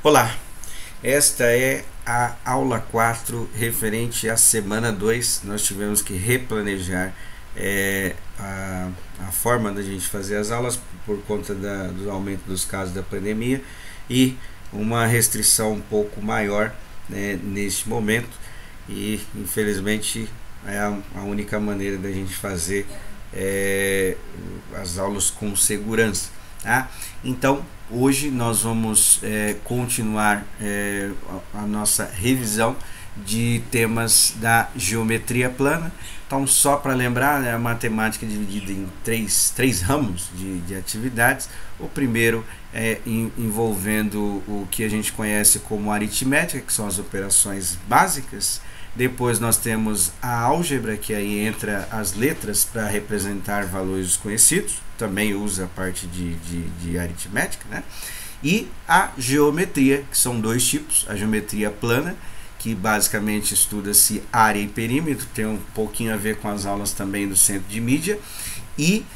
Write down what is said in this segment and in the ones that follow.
Olá, esta é a aula 4 referente à semana 2. Nós tivemos que replanejar a forma da gente fazer as aulas por conta do aumento dos casos da pandemia e uma restrição um pouco maior, né, neste momento, e infelizmente é a única maneira da gente fazer as aulas com segurança, tá? Então hoje nós vamos continuar a nossa revisão de temas da geometria plana. Então, só para lembrar, né, a matemática é dividida em três ramos de atividades. O primeiro é envolvendo o que a gente conhece como aritmética, que são as operações básicas. Depois nós temos a álgebra, que aí entra as letras para representar valores desconhecidos, também usa a parte de aritmética, né? E a geometria, que são dois tipos: a geometria plana, que basicamente estuda-se área e perímetro, tem um pouquinho a ver com as aulas também do centro de mídia, e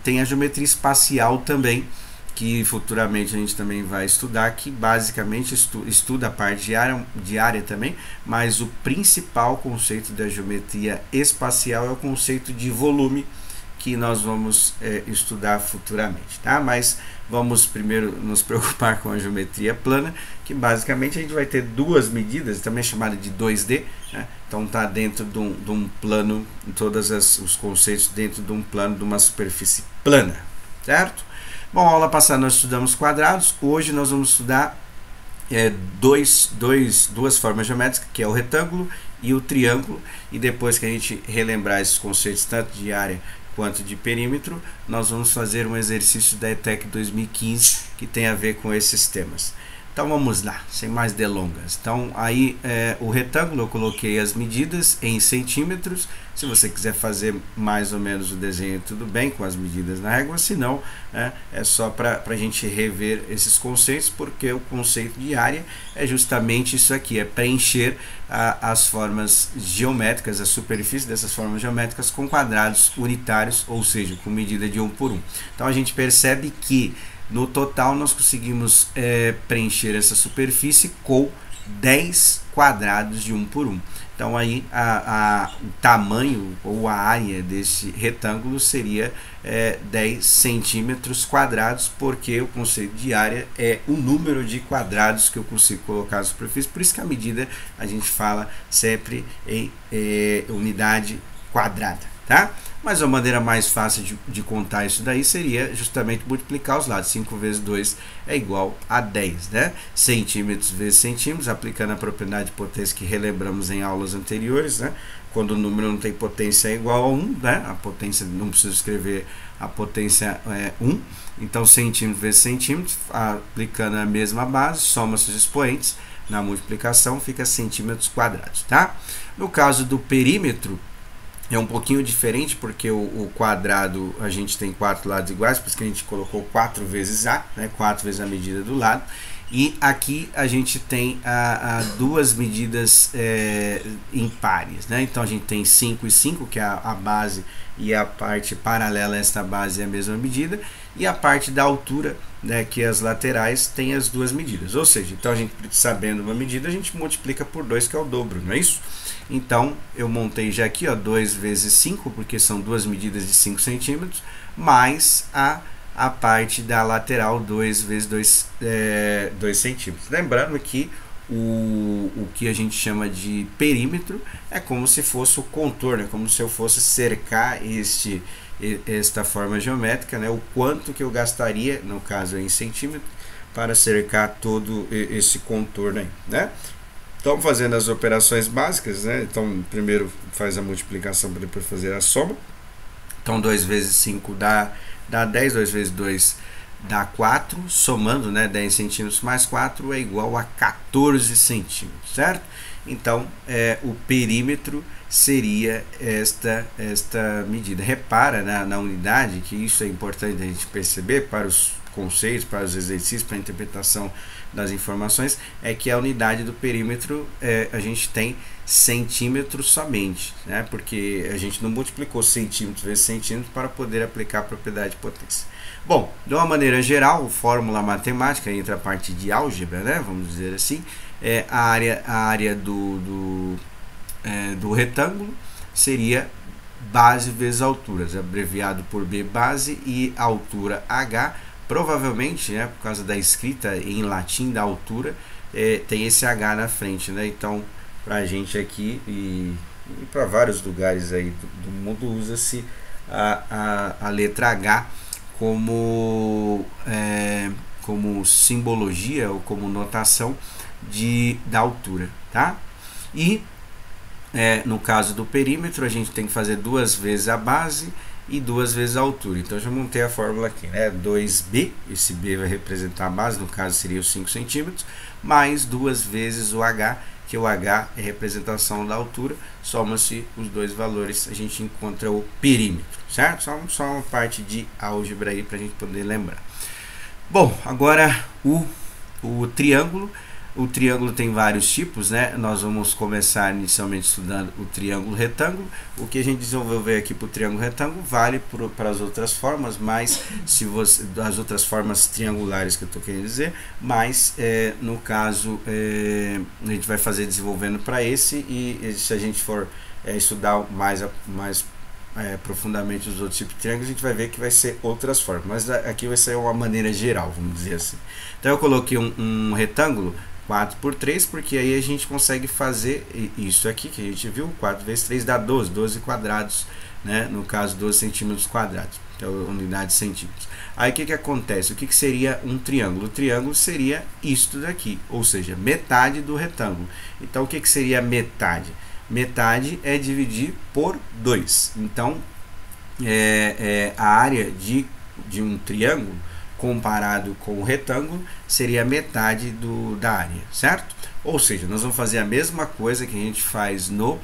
tem a geometria espacial também, que futuramente a gente também vai estudar, que basicamente estuda a parte de área também, mas o principal conceito da geometria espacial é o conceito de volume, que nós vamos estudar futuramente, tá? Mas vamos primeiro nos preocupar com a geometria plana, que basicamente a gente vai ter duas medidas, também chamada de 2D, né? Então está dentro de um plano, todos os conceitos dentro de um plano, de uma superfície plana, certo? Bom, a aula passada nós estudamos quadrados. Hoje nós vamos estudar duas formas geométricas, que é o retângulo e o triângulo. E depois que a gente relembrar esses conceitos, tanto de área quanto de perímetro, nós vamos fazer um exercício da ETEC 2015 que tem a ver com esses temas. Então vamos lá, sem mais delongas. Então aí o retângulo eu coloquei as medidas em centímetros. Se você quiser fazer mais ou menos o desenho, tudo bem, com as medidas na régua. Se não, é só para a gente rever esses conceitos, porque o conceito de área é justamente isso aqui, é preencher as formas geométricas, a superfície dessas formas geométricas com quadrados unitários, ou seja, com medida de 1 por 1. Então a gente percebe que no total nós conseguimos preencher essa superfície com 10 quadrados de 1 por 1. Então aí o tamanho ou a área desse retângulo seria 10 centímetros quadrados, porque o conceito de área é o número de quadrados que eu consigo colocar na superfície. Por isso que a medida a gente fala sempre em unidade quadrada, tá? Mas a maneira mais fácil de contar isso daí seria justamente multiplicar os lados. 5 vezes 2 é igual a 10, né? Centímetros vezes centímetros, aplicando a propriedade de potência que relembramos em aulas anteriores, né? Quando o número não tem potência é igual a 1, né? A potência, não preciso escrever a potência 1. Então, centímetro vezes centímetro, aplicando a mesma base, soma-se os expoentes, na multiplicação fica centímetros quadrados, tá? No caso do perímetro, é um pouquinho diferente, porque o quadrado a gente tem 4 lados iguais, por isso que a gente colocou 4 vezes A, né? 4 vezes a medida do lado. E aqui a gente tem duas medidas impares, né? Então a gente tem 5 e 5, que é a base, e a parte paralela a esta base é a mesma medida, e a parte da altura, né, que as laterais tem as duas medidas. Ou seja, então a gente, sabendo uma medida, a gente multiplica por 2, que é o dobro, não é isso? Então eu montei já aqui, ó, 2 vezes 5, porque são duas medidas de 5 centímetros, mais a parte da lateral, 2 vezes 2 centímetros. Lembrando que o que a gente chama de perímetro é como se fosse o contorno, é como se eu fosse cercar esta forma geométrica, né? O quanto que eu gastaria, no caso em centímetros, para cercar todo esse contorno aí, né? Então, fazendo as operações básicas, né? Então, primeiro faz a multiplicação para depois fazer a soma. Então, 2 vezes 5 dá 10, 2 vezes 2 dá 4, somando, né, 10 centímetros mais 4 é igual a 14 centímetros, certo? Então, o perímetro seria esta medida. Repara na unidade, que isso é importante a gente perceber para os conceitos, para os exercícios, para a interpretação das informações, é que a unidade do perímetro a gente tem centímetros somente, né? Porque a gente não multiplicou centímetros vezes centímetros para poder aplicar a propriedade de potência. Bom, de uma maneira geral, fórmula matemática entre a parte de álgebra, né? Vamos dizer assim, a área do retângulo seria base vezes altura, abreviado por B base, e altura H, provavelmente, né, por causa da escrita em latim da altura, tem esse H na frente, né? Então, para a gente aqui e para vários lugares aí do mundo, usa-se a letra H como simbologia ou como notação da altura, tá? E no caso do perímetro, a gente tem que fazer 2 vezes a base e 2 vezes a altura. Então, eu já montei a fórmula aqui, né? 2b, esse b vai representar a base, no caso seria os 5 centímetros, mais 2 vezes o h, que o h é representação da altura, soma-se os dois valores, a gente encontra o perímetro, certo? Só uma parte de álgebra aí para a gente poder lembrar. Bom, agora o triângulo. O triângulo tem vários tipos, né? Nós vamos começar inicialmente estudando o triângulo retângulo. O que a gente desenvolveu aqui para o triângulo retângulo vale para as outras formas, mas as outras formas triangulares que eu estou querendo dizer, mas no caso a gente vai fazer desenvolvendo para esse, e se a gente for estudar mais profundamente os outros tipos de triângulos, a gente vai ver que vai ser outras formas, mas aqui vai ser uma maneira geral, vamos dizer assim. Então eu coloquei um retângulo 4 por 3, porque aí a gente consegue fazer isso aqui que a gente viu, 4 vezes 3 dá 12 quadrados, né? No caso 12 centímetros quadrados, então unidade de centímetros. Aí o que acontece? O que seria um triângulo? O triângulo seria isto daqui, ou seja, metade do retângulo. Então o que seria metade? Metade é dividir por 2. Então a área de um triângulo comparado com o retângulo seria metade da área, certo? Ou seja, nós vamos fazer a mesma coisa que a gente faz no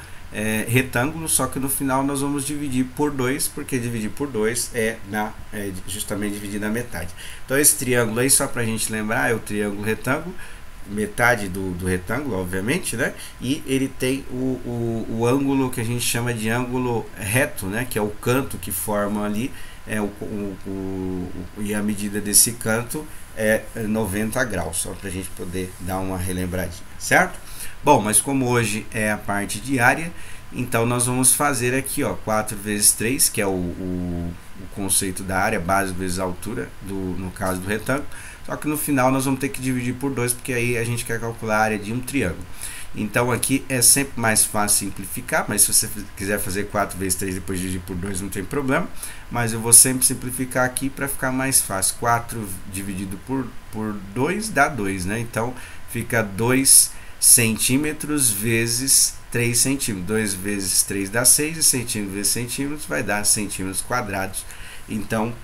retângulo, só que no final nós vamos dividir por 2, porque dividir por 2 é justamente dividir na metade. Então esse triângulo aí, só para a gente lembrar, é o triângulo retângulo, metade do retângulo, obviamente, né? E ele tem o ângulo que a gente chama de ângulo reto, né? Que é o canto que forma ali, e a medida desse canto é 90 graus, só para a gente poder dar uma relembradinha, certo? Bom, mas como hoje é a parte de área, então nós vamos fazer aqui, ó, 4 vezes 3, que é o conceito da área, base vezes altura, no caso do retângulo. Só que no final nós vamos ter que dividir por 2, porque aí a gente quer calcular a área de um triângulo. Então aqui é sempre mais fácil simplificar, mas se você quiser fazer 4 vezes 3 depois dividir por 2 não tem problema. Mas eu vou sempre simplificar aqui para ficar mais fácil. 4 dividido por 2 dá 2, né? Então fica 2 centímetros vezes 3 centímetros. 2 vezes 3 dá 6, e centímetros vezes centímetros vai dar centímetros quadrados. Então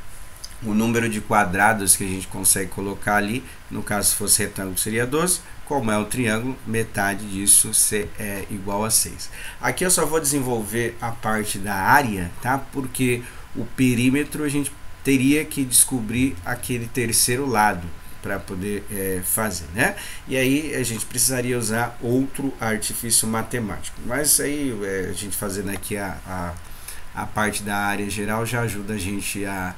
o número de quadrados que a gente consegue colocar ali, no caso se fosse retângulo seria 12, como é um triângulo, metade disso é igual a 6. Aqui eu só vou desenvolver a parte da área, tá? Porque o perímetro a gente teria que descobrir aquele terceiro lado para poder fazer, né? E aí a gente precisaria usar outro artifício matemático, mas aí a gente fazendo aqui a parte da área geral já ajuda a gente a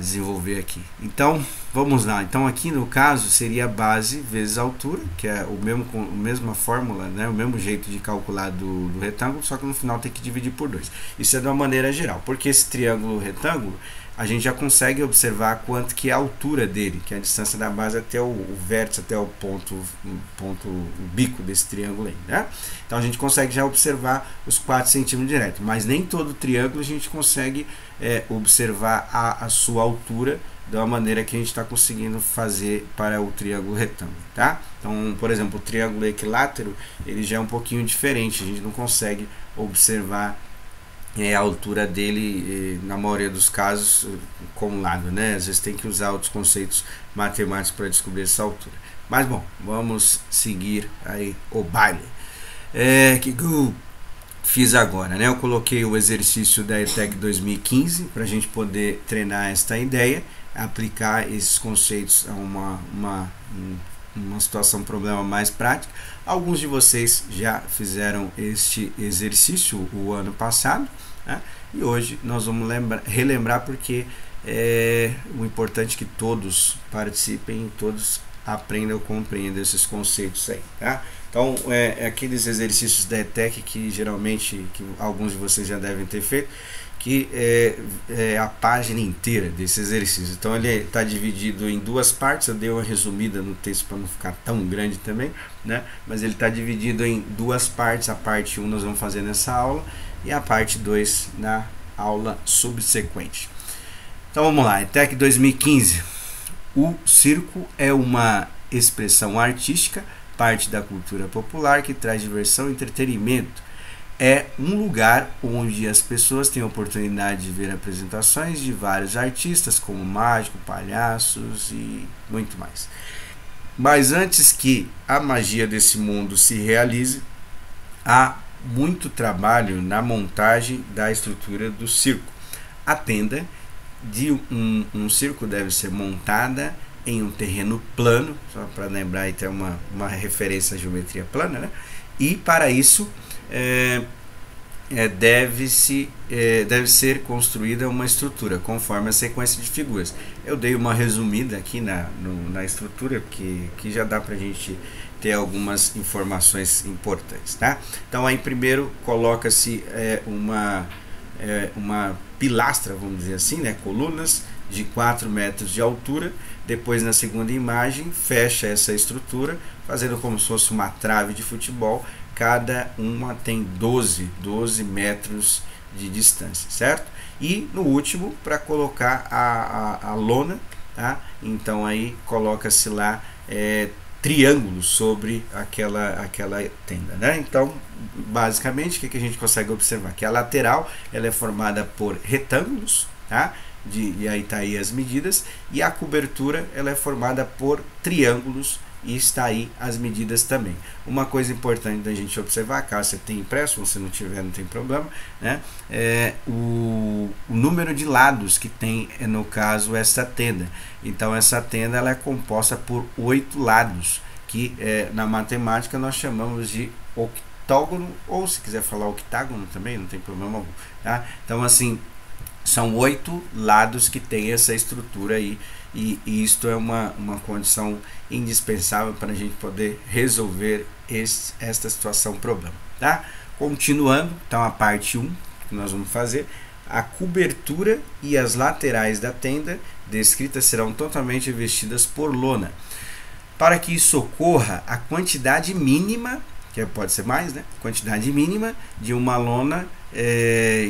desenvolver aqui. Então vamos lá. Então aqui no caso seria base vezes altura, que é a mesma fórmula, né? O mesmo jeito de calcular do retângulo, só que no final tem que dividir por 2. Isso é de uma maneira geral, porque esse triângulo retângulo a gente já consegue observar quanto que é a altura dele, que é a distância da base até o vértice, até o o bico desse triângulo aí, né? Então a gente consegue já observar os 4 centímetros direto, mas nem todo triângulo a gente consegue observar a sua altura da maneira que a gente está conseguindo fazer para o triângulo retângulo, tá? Então, por exemplo, o triângulo equilátero, ele já é um pouquinho diferente, a gente não consegue observar a altura dele, na maioria dos casos, como lado, né? Às vezes tem que usar outros conceitos matemáticos para descobrir essa altura. Mas bom, vamos seguir aí o baile. Que eu fiz agora, né? Eu coloquei o exercício da ETEC 2015 para a gente poder treinar esta ideia. aplicar esses conceitos a uma situação, um problema mais prático. Alguns de vocês já fizeram este exercício o ano passado, né? E hoje nós vamos relembrar, porque o importante é que todos participem, todos aprendam, compreendam esses conceitos aí, tá? Então, aqueles exercícios da ETEC que geralmente alguns de vocês já devem ter feito, que é a página inteira desse exercício. Então ele está dividido em duas partes. Eu dei uma resumida no texto para não ficar tão grande também, né? Mas ele está dividido em duas partes. A parte 1 nós vamos fazer nessa aula e a parte 2 na aula subsequente. Então vamos lá, ETEC 2015. O circo é uma expressão artística, parte da cultura popular, que traz diversão e entretenimento. É um lugar onde as pessoas têm a oportunidade de ver apresentações de vários artistas, como mágicos, palhaços e muito mais. Mas antes que a magia desse mundo se realize, há muito trabalho na montagem da estrutura do circo. A tenda de um circo deve ser montada em um terreno plano, só para lembrar e ter uma referência à geometria plana, né? E para isso deve ser construída uma estrutura conforme a sequência de figuras. Eu dei uma resumida aqui na estrutura, que já dá para a gente ter algumas informações importantes, tá? Então aí primeiro coloca-se uma pilastra, vamos dizer assim, né? Colunas de 4 metros de altura. Depois, na segunda imagem, fecha essa estrutura, fazendo como se fosse uma trave de futebol. Cada uma tem 12 metros de distância, certo? E no último, para colocar a lona, tá? Então aí coloca-se lá triângulos sobre aquela tenda, né? Então, basicamente, o que a gente consegue observar? Que a lateral ela é formada por retângulos, tá? E aí está aí as medidas, e a cobertura ela é formada por triângulos, e está aí as medidas também. Uma coisa importante da gente observar, caso você tenha impresso, se não tiver não tem problema, né? O número de lados que tem, no caso, essa tenda. Então essa tenda ela é composta por 8 lados, que na matemática nós chamamos de octógono, ou se quiser falar octágono também, não tem problema algum, tá? Então assim, são 8 lados que tem essa estrutura aí, e isto é uma condição indispensável para a gente poder resolver esta situação, problema, tá? Continuando, então a parte 1 que nós vamos fazer, a cobertura e as laterais da tenda descritas serão totalmente revestidas por lona. Para que isso ocorra, a quantidade mínima, que pode ser mais, né? Quantidade mínima de uma lona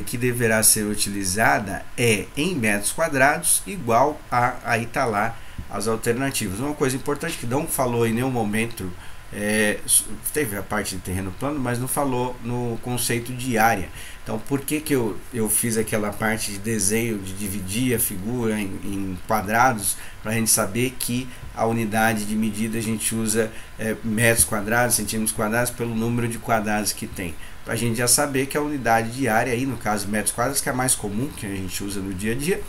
que deverá ser utilizada em metros quadrados, igual aí está lá as alternativas. Uma coisa importante que não falou em nenhum momento, teve a parte de terreno plano, mas não falou no conceito de área. Então por que eu fiz aquela parte de desenho, de dividir a figura em quadrados, para a gente saber que a unidade de medida a gente usa metros quadrados, centímetros quadrados, pelo número de quadrados que tem. Para a gente já saber que a unidade de área, aí no caso metros quadrados, que é a mais comum, que a gente usa no dia a dia,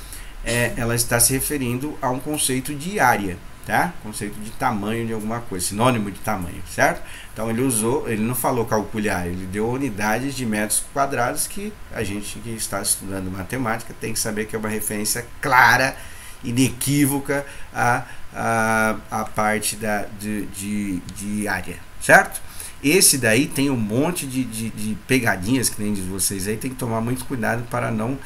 ela está se referindo a um conceito de área, tá? Conceito de tamanho de alguma coisa, sinônimo de tamanho, certo? Então ele não falou calcule área, ele deu unidades de metros quadrados, que a gente que está estudando matemática tem que saber que é uma referência clara, inequívoca a parte de área, certo? Esse daí tem um monte de pegadinhas que nem de vocês aí, tem que tomar muito cuidado para não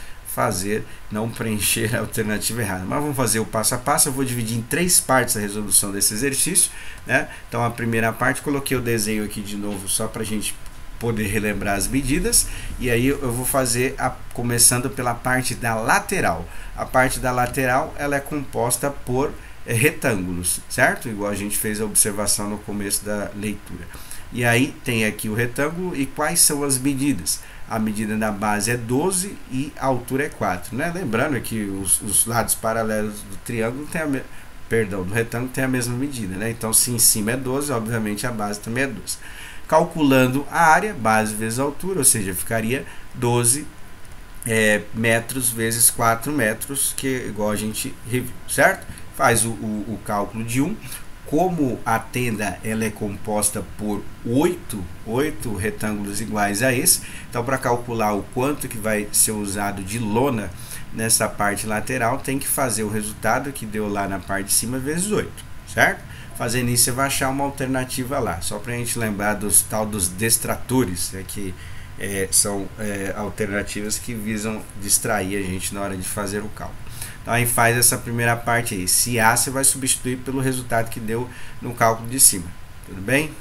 preencher a alternativa errada. Mas vamos fazer o passo a passo. Eu vou dividir em 3 partes a resolução desse exercício, né? Então a primeira parte, coloquei o desenho aqui de novo só para a gente poder relembrar as medidas, e aí eu vou fazer começando pela parte da lateral. A parte da lateral ela é composta por retângulos, certo? Igual a gente fez a observação no começo da leitura. E aí tem aqui o retângulo, e quais são as medidas? A medida da base é 12 e a altura é 4, né? Lembrando que os lados paralelos do triângulo do retângulo tem a mesma medida, né? Então se em cima é 12, obviamente a base também é 12. Calculando a área, base vezes a altura, ou seja, ficaria 12 metros vezes 4 metros, que é igual a gente reviu, certo? Faz o cálculo de 1. Como a tenda ela é composta por 8 retângulos iguais a esse, então para calcular o quanto que vai ser usado de lona nessa parte lateral, tem que fazer o resultado que deu lá na parte de cima vezes 8, certo? Fazendo isso, você vai achar uma alternativa lá, só para a gente lembrar dos destratores, que são alternativas que visam distrair a gente na hora de fazer o cálculo. Então aí faz essa primeira parte aí. Se A, você vai substituir pelo resultado que deu no cálculo de cima. Tudo bem?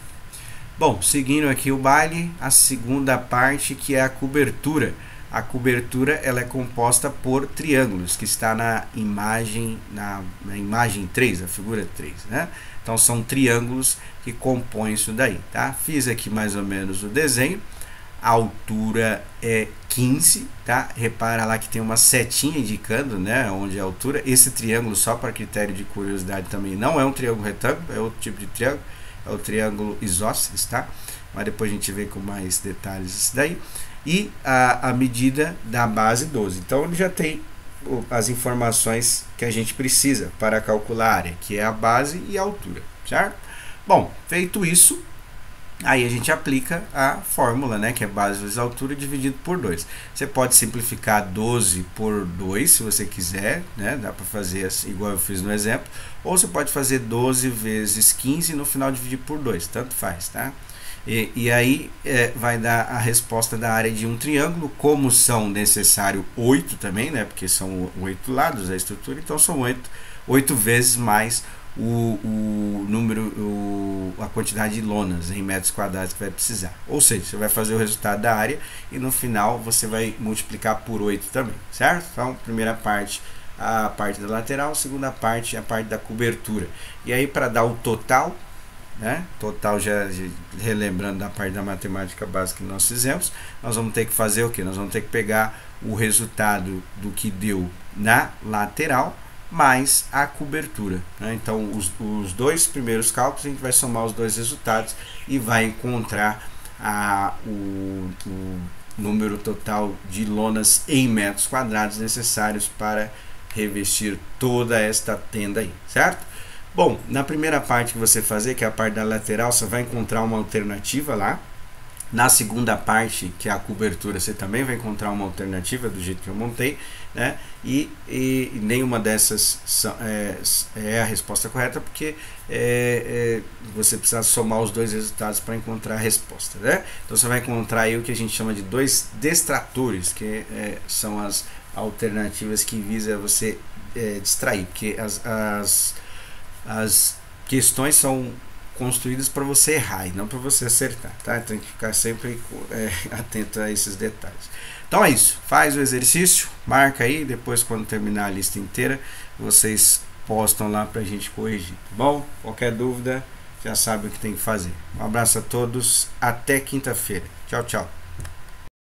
Bom, seguindo aqui o baile, a segunda parte, que é a cobertura. A cobertura ela é composta por triângulos, que está na imagem 3, a figura 3, né? Então são triângulos que compõem isso daí, tá? Fiz aqui mais ou menos o desenho. A altura é 15, tá? Repara lá que tem uma setinha indicando, né, onde é a altura. Esse triângulo, só para critério de curiosidade também, não é um triângulo retângulo, é outro tipo de triângulo, é o triângulo isósceles, tá? Mas depois a gente vê com mais detalhes isso daí. E a medida da base 12. Então ele já tem as informações que a gente precisa para calcular a área, que é a base e a altura, certo? Bom, feito isso, aí a gente aplica a fórmula, né, que é base vezes altura dividido por 2. Você pode simplificar 12 por 2 se você quiser, né, dá para fazer assim, igual eu fiz no exemplo, ou você pode fazer 12 vezes 15 e no final dividir por 2, tanto faz, tá? E aí vai dar a resposta da área de um triângulo. Como são necessários 8 também, né, porque são 8 lados da estrutura, então são 8 vezes mais a quantidade de lonas em metros quadrados que vai precisar. Ou seja, você vai fazer o resultado da área e no final você vai multiplicar por 8 também, certo? Então, primeira parte, a parte da lateral, segunda parte, a parte da cobertura. E aí, para dar o total, né? Total, já relembrando da parte da matemática básica que nós fizemos, nós vamos ter que fazer o que? Nós vamos ter que pegar o resultado do que deu na lateral mais a cobertura, né? Então os dois primeiros cálculos a gente vai somar os dois resultados e vai encontrar o número total de lonas em metros quadrados necessários para revestir toda esta tenda aí, certo? Bom, na primeira parte que você fazer, que é a parte da lateral, você vai encontrar uma alternativa lá. Na segunda parte, que é a cobertura, você também vai encontrar uma alternativa do jeito que eu montei, né? E nenhuma dessas é a resposta correta, porque você precisa somar os dois resultados para encontrar a resposta, né? Então você vai encontrar aí o que a gente chama de dois destratores, que são as alternativas que visam você distrair, porque as questões são construídas para você errar e não para você acertar, tá? Tem que ficar sempre atento a esses detalhes. Então é isso, faz o exercício, marca aí, depois quando terminar a lista inteira, vocês postam lá para a gente corrigir, tá bom? Qualquer dúvida, já sabe o que tem que fazer. Um abraço a todos, até quinta-feira. Tchau, tchau.